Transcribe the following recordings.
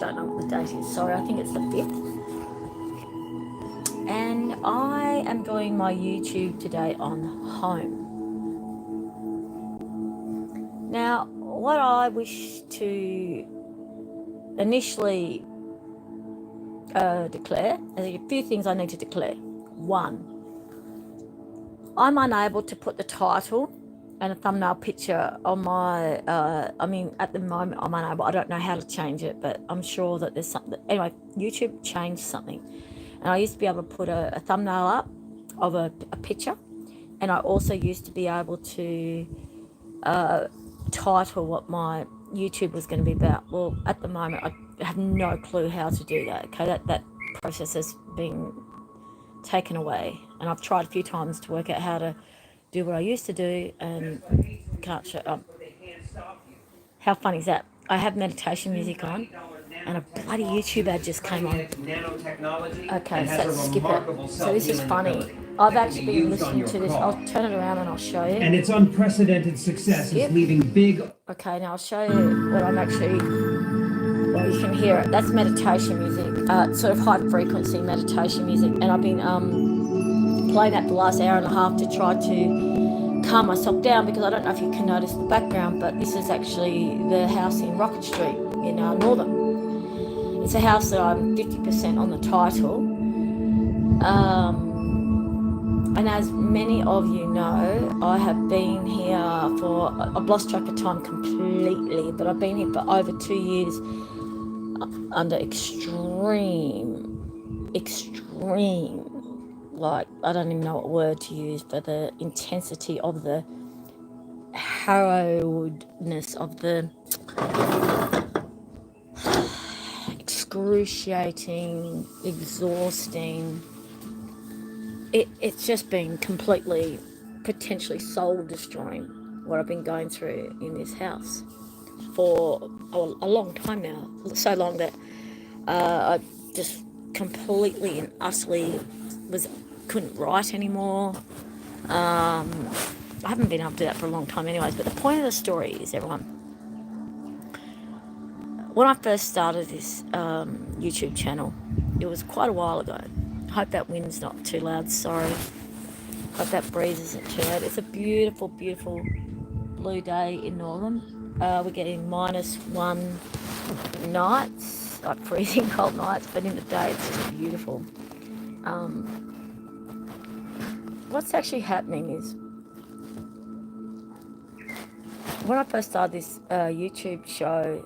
don't know what the date is, sorry, I think it's the 5th. And I am doing my YouTube today on home. Now, what I wish to initially declare, there's a few things I need to declare. One, I'm unable to put the title and a thumbnail picture on my, at the moment I'm unable, I don't know how to change it, but I'm sure that there's something. Anyway, YouTube changed something. And I used to be able to put a thumbnail up of a picture. And I also used to be able to title what my YouTube was going to be about. Well, at the moment, I have no clue how to do that. Okay, that process has been taken away. And I've tried a few times to work out how to do what I used to do and can't show up. How funny is that? I have meditation music on and a bloody YouTube ad just came on. Okay, so let's skip it. So this is funny. I've actually been listening to this. I'll turn it around and I'll show you. And its unprecedented success is leaving big... Okay, now I'll show you what I'm actually... Well, you can hear it. That's meditation music. Sort of high frequency meditation music. And I've been playing that the last hour and a half to try to calm myself down, because I don't know if you can notice the background, but this is actually the house in Rocket Street in Northern. It's a house that I'm 50% on the title. And as many of you know, I have been here for, I've lost track of time completely, but I've been here for over 2 years under extreme, like, I don't even know what word to use for the intensity of the harrowedness of the excruciating, exhausting. It's just been completely, potentially soul destroying what I've been going through in this house for a long time now. So long that I just completely and utterly couldn't write anymore. I haven't been able to do that for a long time anyways, but the point of the story is, everyone, when I first started this YouTube channel, it was quite a while ago. I hope that wind's not too loud, sorry. Hope that breeze isn't too loud. It's a beautiful, beautiful blue day in Northern. We're getting -1 nights, like freezing cold nights, but in the day it's just beautiful. What's actually happening is, when I first started this YouTube show,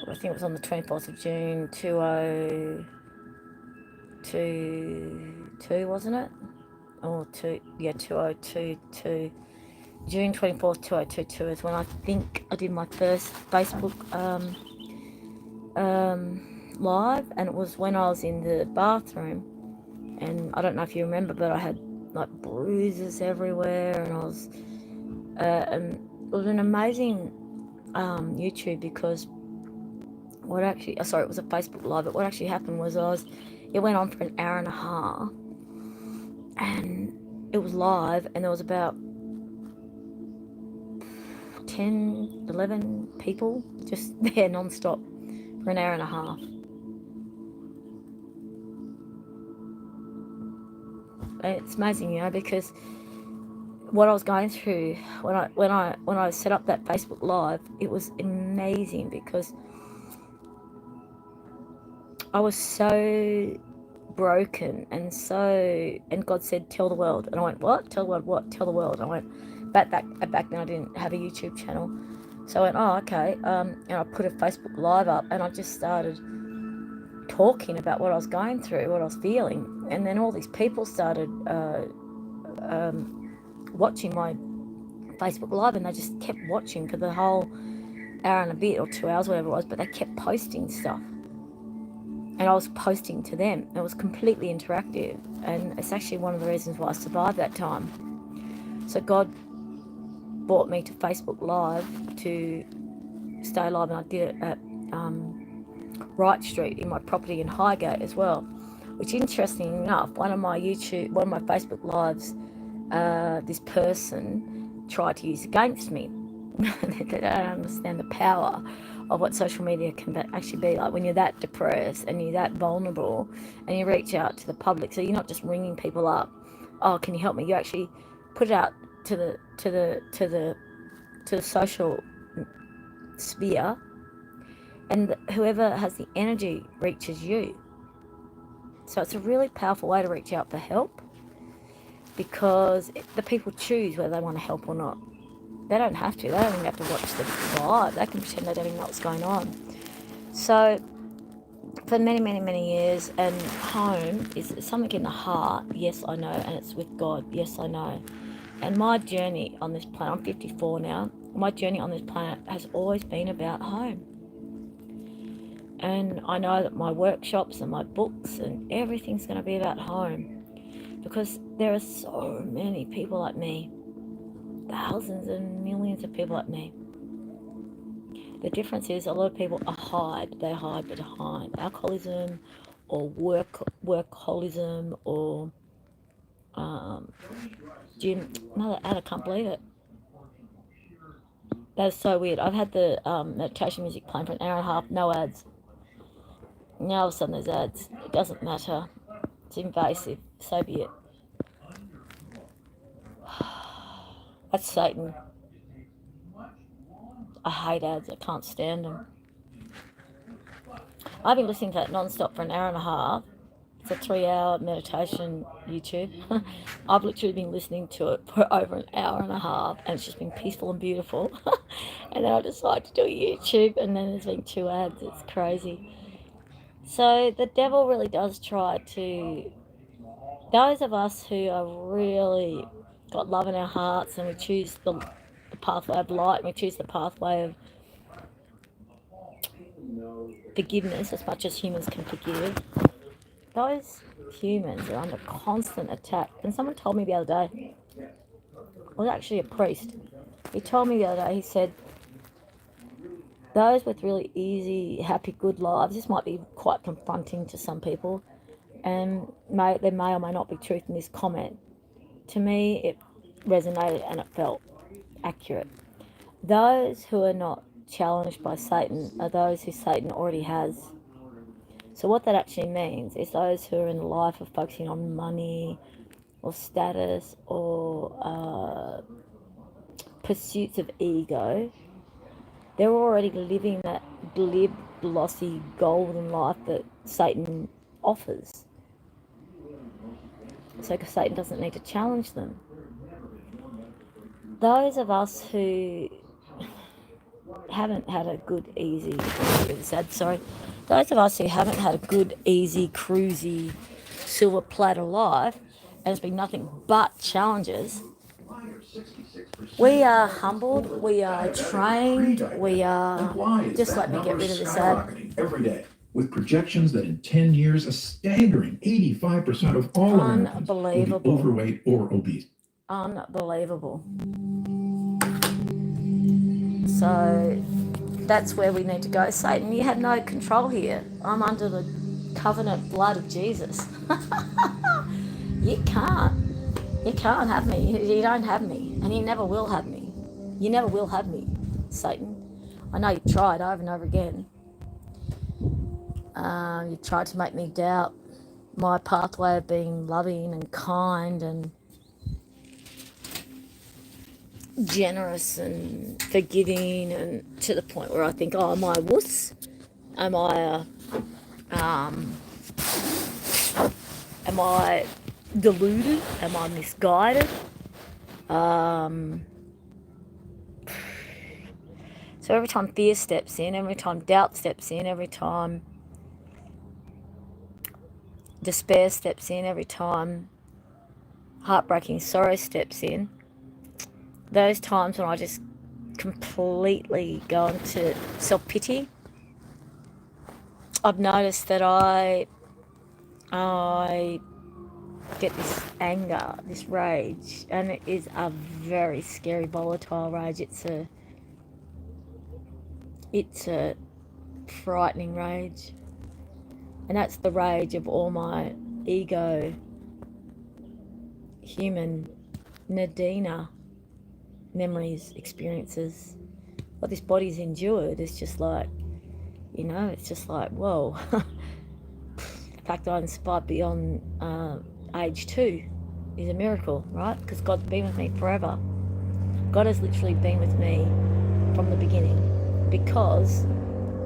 I think it was on the 24th of June, 2022, wasn't it? Or 2022. June 24th, 2022 is when I think I did my first Facebook live, and it was when I was in the bathroom, and I don't know if you remember, but I had like bruises everywhere, and I was, and it was an amazing YouTube, because it was a Facebook live, but what actually happened was it went on for an hour and a half, and it was live, and there was about 10, 11 people just there non-stop for an hour and a half. It's amazing, because what I was going through when I set up that Facebook live, it was amazing, because I was so broken, and God said, tell the world. And I went, what? Tell the world what? Tell the world. And I went, back then I didn't have a YouTube channel. So I went, oh, okay. And I put a Facebook live up, and I just started talking about what I was going through, what I was feeling. And then all these people started watching my Facebook live, and they just kept watching for the whole hour and a bit, or 2 hours, whatever it was, but they kept posting stuff. And I was posting to them. It was completely interactive, and it's actually one of the reasons why I survived that time. So God brought me to Facebook Live to stay alive, and I did it at Wright Street in my property in Highgate as well. Which, interesting enough, one of my Facebook Lives, this person tried to use against me. They don't understand the power of what social media can actually be like when you're that depressed and you're that vulnerable and you reach out to the public. So you're not just ringing people up, oh, can you help me? You actually put it out to the social sphere, and whoever has the energy reaches you. So it's a really powerful way to reach out for help, because the people choose whether they want to help or not. They don't have to. They don't even have to watch the live. They can pretend they don't even know what's going on. So for many, many, many years, and home is something in the heart, yes, I know, and it's with God, yes, I know. And my journey on this planet, I'm 54 now, my journey on this planet has always been about home. And I know that my workshops and my books and everything's going to be about home, because there are so many people like me, thousands and millions of people like me. The difference is a lot of people hide. They hide behind alcoholism or workaholism or gym. No, I can't believe it. That's so weird. I've had the meditation music playing for an hour and a half, no ads. Now all of a sudden there's ads. It doesn't matter. It's invasive. So be it. That's Satan. I hate ads. I can't stand them. I've been listening to that non-stop for an hour and a half. It's a 3-hour meditation YouTube. I've literally been listening to it for over an hour and a half, and it's just been peaceful and beautiful. And then I decided to do YouTube, and then there's been 2 ads. It's crazy. So the devil really does try to... Those of us who are really got love in our hearts, and we choose the pathway of light, and we choose the pathway of forgiveness as much as humans can forgive, those humans are under constant attack. And someone told me the other day, it was actually a priest, he told me the other day, he said, those with really easy, happy, good lives, this might be quite confronting to some people, and there may or may not be truth in this comment. To me, it resonated and it felt accurate. Those who are not challenged by Satan are those who Satan already has. So what that actually means is those who are in the life of focusing on money or status or pursuits of ego, they're already living that glib, glossy, golden life that Satan offers. So Satan doesn't need to challenge them. Those of us who haven't had a good, easy, those of us who haven't had a good, easy, cruisy, silver platter life, and it's been nothing but challenges, we are humbled, we are trained, we are... Just let me get rid of this ad. Every day, with projections that in 10 years, a staggering 85% of all Americans will be overweight or obese. Unbelievable. So that's where we need to go. Satan, you have no control here. I'm under the covenant blood of Jesus. You can't have me. You don't have me, and you never will have me. You never will have me, Satan. I know you tried over and over again. You tried to make me doubt my pathway of being loving and kind and generous and forgiving, and to the point where I think, oh, am I a wuss? Am I deluded? Am I misguided? So every time fear steps in, every time doubt steps in, every time despair steps in, every time heartbreaking sorrow steps in, those times when I just completely go into self-pity, I've noticed that I get this anger, this rage, and it is a very scary, volatile rage. It's a frightening rage, and that's the rage of all my ego, human Nadina memories, experiences, what this body's endured is just like, you know, it's just like, whoa. The fact that I survived beyond age 2 is a miracle, right? Because God's been with me forever. God has literally been with me from the beginning, because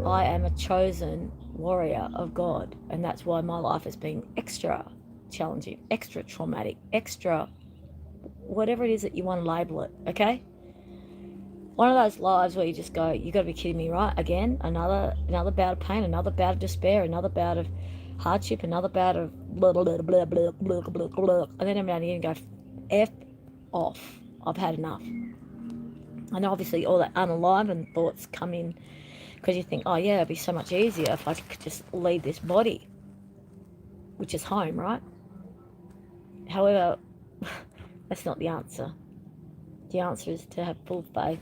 I am a chosen warrior of God, and that's why my life has been extra challenging, extra traumatic, extra whatever it is that you want to label it, okay? One of those lives where you just go, you got to be kidding me, right? Again, another bout of pain, another bout of despair, another bout of hardship, another bout of blah, blah, blah, blah, blah, blah, blah, blah. And then I'm down here and go, F off. I've had enough. And obviously all that unalivened thoughts come in, because you think, oh yeah, it'd be so much easier if I could just leave this body, which is home, right? However, that's not the answer. The answer is to have full faith.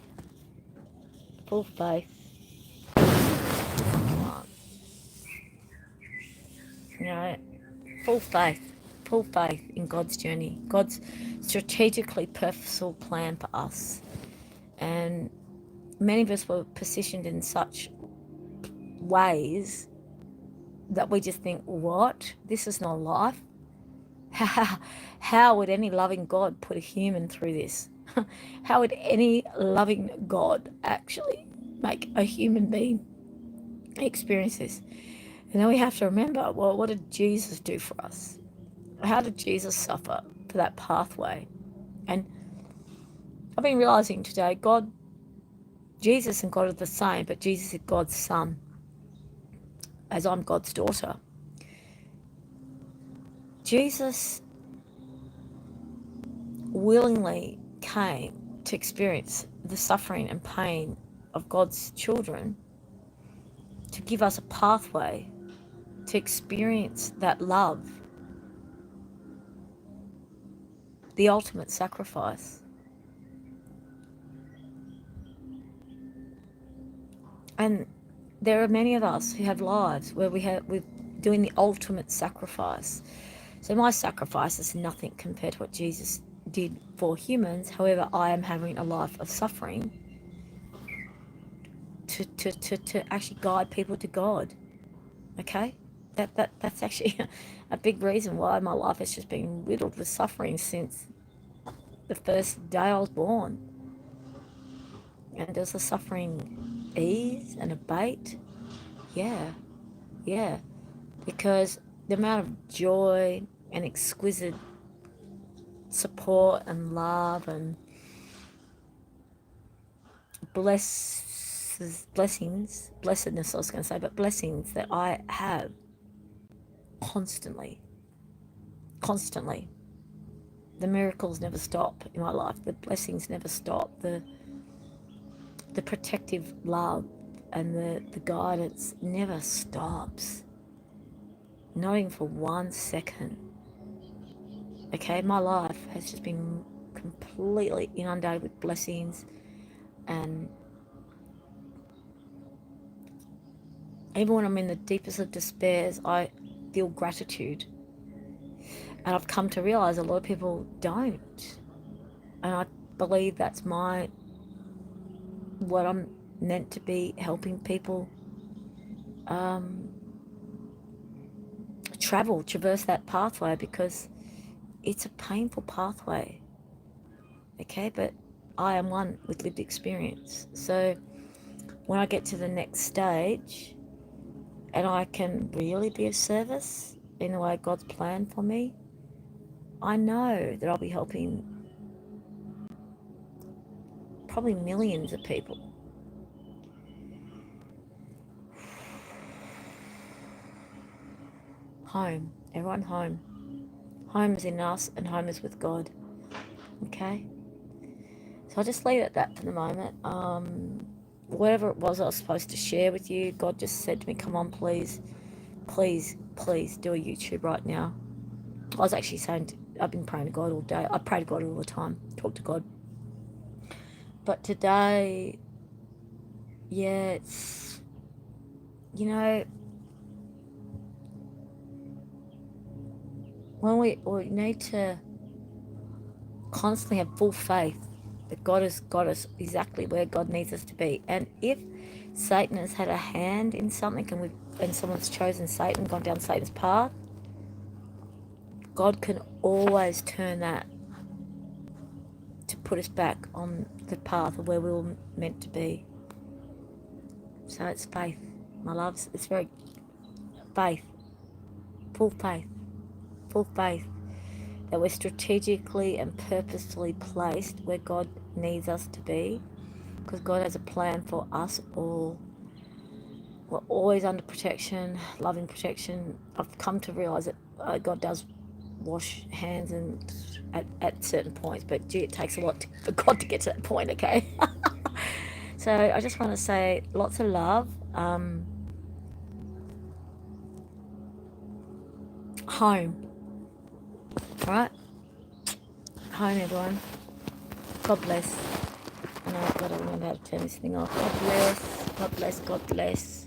Full faith. You know, full faith. Full faith in God's journey. God's strategically purposeful plan for us. And many of us were positioned in such ways that we just think, what? This is not life? How would any loving God put a human through this? How would any loving God actually make a human being experience this? And then we have to remember, well, what did Jesus do for us? How did Jesus suffer for that pathway? And I've been realizing today, Jesus and God are the same, but Jesus is God's son, as I'm God's daughter. Jesus willingly came to experience the suffering and pain of God's children, to give us a pathway to experience that love, the ultimate sacrifice. And there are many of us who have lives where we're doing the ultimate sacrifice. So my sacrifice is nothing compared to what Jesus did for humans. However, I am having a life of suffering to actually guide people to God. Okay? That's actually a big reason why my life has just been riddled with suffering since the first day I was born. And does the suffering ease and abate? Yeah. Because the amount of joy and exquisite support and love and blessings, blessedness I was going to say, but blessings that I have constantly. The miracles never stop in my life. The blessings never stop. The protective love and the guidance never stops. Not even for 1 second. Okay, my life has just been completely inundated with blessings, and even when I'm in the deepest of despairs, I feel gratitude. And I've come to realize a lot of people don't. And I believe that's what I'm meant to be, helping people traverse that pathway, because it's a painful pathway. Okay, but I am one with lived experience. So when I get to the next stage and I can really be of service in the way God's planned for me, I know that I'll be helping probably millions of people. Home. Everyone home. Home is in us and home is with God. Okay? So I'll just leave it at that for the moment. Whatever it was I was supposed to share with you, God just said to me, come on, please do a YouTube right now. I was actually saying, I've been praying to God all day. I pray to God all the time, talk to God. But today, yeah, it's, you know, when we need to constantly have full faith That God has got us exactly where God needs us to be. And if Satan has had a hand in something and someone's chosen Satan, gone down Satan's path, God can always turn that to put us back on the path of where we were meant to be. So it's faith, my loves. It's very faith, full faith, full faith that we're strategically and purposefully placed where God needs us to be, because God has a plan for us all. We're always under protection, loving protection. I've come to realize that God does wash hands and at certain points, but gee, it takes a lot for God to get to that point, okay? So I just want to say lots of love. Home. All right? Home, everyone. God bless. And I've got to remember how to turn this thing off. God bless. God bless. God bless.